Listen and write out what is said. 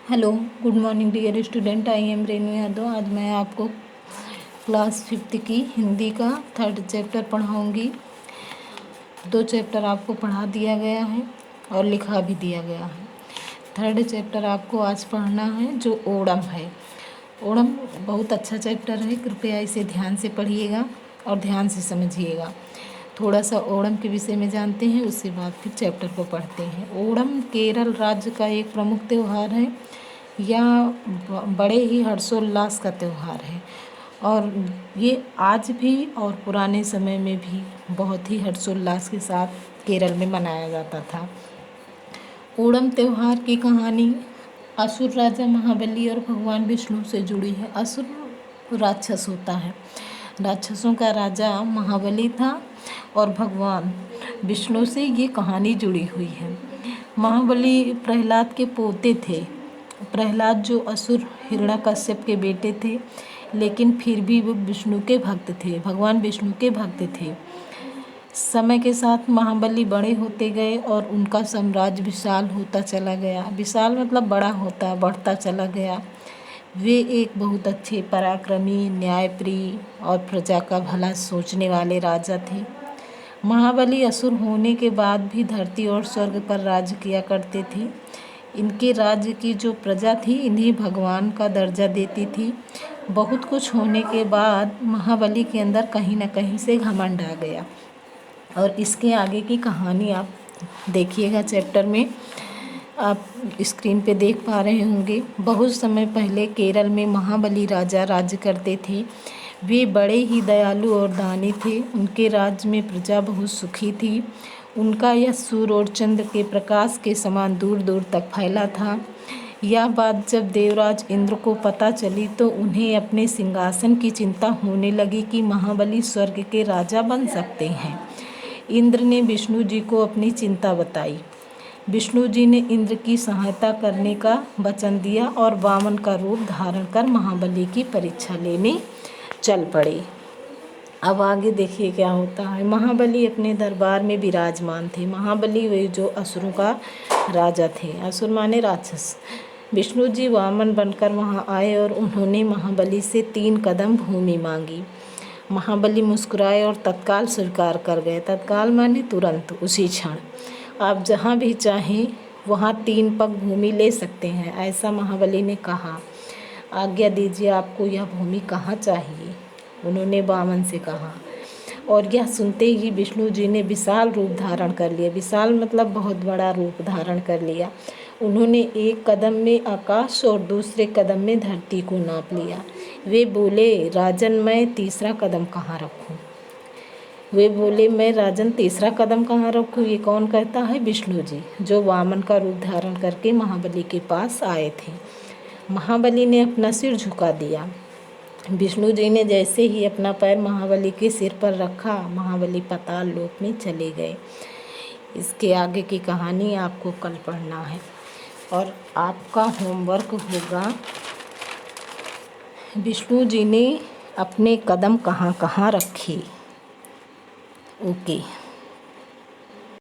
Hello, good morning dear student. I am Renu Yadav. आज मैं आपको क्लास 5th की हिंदी का 3rd चैप्टर पढ़ाऊंगी। 2 चैप्टर आपको पढ़ा दिया गया है और लिखा भी दिया गया है। 3rd चैप्टर आपको आज पढ़ना है जो ओणम है। ओणम बहुत अच्छा चैप्टर है, कृपया इसे ध्यान से पढ़िएगा और ध्यान से समझिएगा। थोड़ा सा ओणम के विषय में जानते हैं, उसके बाद फिर चैप्टर को पढ़ते हैं। ओणम केरल राज्य का एक प्रमुख त्यौहार है। यह बड़े ही हर्षोल्लास का त्यौहार है और ये आज भी और पुराने समय में भी बहुत ही हर्षोल्लास के साथ केरल में मनाया जाता था। ओणम त्यौहार की कहानी असुर राजा महाबली और भगवान विष्णु से जुड़ी है। असुर राक्षस होता है, राक्षसों का राजा महाबली था और भगवान विष्णु से ये कहानी जुड़ी हुई है। महाबली प्रहलाद के पोते थे। प्रहलाद जो असुर हिरण्यकश्यप के बेटे थे, लेकिन फिर भी वो विष्णु के भक्त थे, भगवान विष्णु के भक्त थे। समय के साथ महाबली बड़े होते गए और उनका साम्राज्य विशाल होता चला गया। विशाल मतलब बड़ा होता, बढ़ता चला गया। वे एक बहुत अच्छे, पराक्रमी, न्यायप्रिय और प्रजा का भला सोचने वाले राजा थे। महाबली असुर होने के बाद भी धरती और स्वर्ग पर राज्य किया करते थे। इनके राज्य की जो प्रजा थी इन्हें भगवान का दर्जा देती थी। बहुत कुछ होने के बाद महाबली के अंदर कहीं ना कहीं से घमंड आ गया और इसके आगे की कहानी आप देखिएगा। चैप्टर में आप स्क्रीन पे देख पा रहे होंगे। बहुत समय पहले केरल में महाबली राजा राज्य करते थे। वे बड़े ही दयालु और दानी थे। उनके राज्य में प्रजा बहुत सुखी थी। उनका यह सूर्य और चंद्र के प्रकाश के समान दूर दूर तक फैला था। यह बात जब देवराज इंद्र को पता चली तो उन्हें अपने सिंहासन की चिंता होने लगी कि महाबली स्वर्ग के राजा बन सकते हैं। इंद्र ने विष्णु जी को अपनी चिंता बताई। विष्णु जी ने इंद्र की सहायता करने का वचन दिया और वामन का रूप धारण कर महाबली की परीक्षा लेने चल पड़े। अब आगे देखिए क्या होता है। महाबली अपने दरबार में विराजमान थे। महाबली वे जो असुरों का राजा थे, असुर माने राक्षस। विष्णु जी वामन बनकर वहां आए और उन्होंने महाबली से 3 कदम भूमि मांगी। महाबली मुस्कुराए और तत्काल स्वीकार कर गए। तत्काल माने तुरंत, उसी क्षण। आप जहाँ भी चाहें वहाँ 3 पग भूमि ले सकते हैं, ऐसा महाबली ने कहा। आज्ञा दीजिए, आपको यह भूमि कहाँ चाहिए? उन्होंने वामन से कहा। और यह सुनते ही विष्णु जी ने विशाल रूप धारण कर लिया। विशाल मतलब बहुत बड़ा रूप धारण कर लिया। उन्होंने एक कदम में आकाश और दूसरे कदम में धरती को नाप लिया। वे बोले, राजन मैं तीसरा कदम कहाँ रखूं? वे बोले, मैं राजन तीसरा कदम कहाँ रखूं? ये कौन कहता है? विष्णु जी, जो वामन का रूप धारण करके महाबली के पास आए थे। महाबली ने अपना सिर झुका दिया। विष्णु जी ने जैसे ही अपना पैर महाबली के सिर पर रखा, महाबली पाताल लोक में चले गए। इसके आगे की कहानी आपको कल पढ़ना है और आपका होमवर्क होगा विष्णु जी ने अपने कदम कहाँ कहाँ रखे। ओके।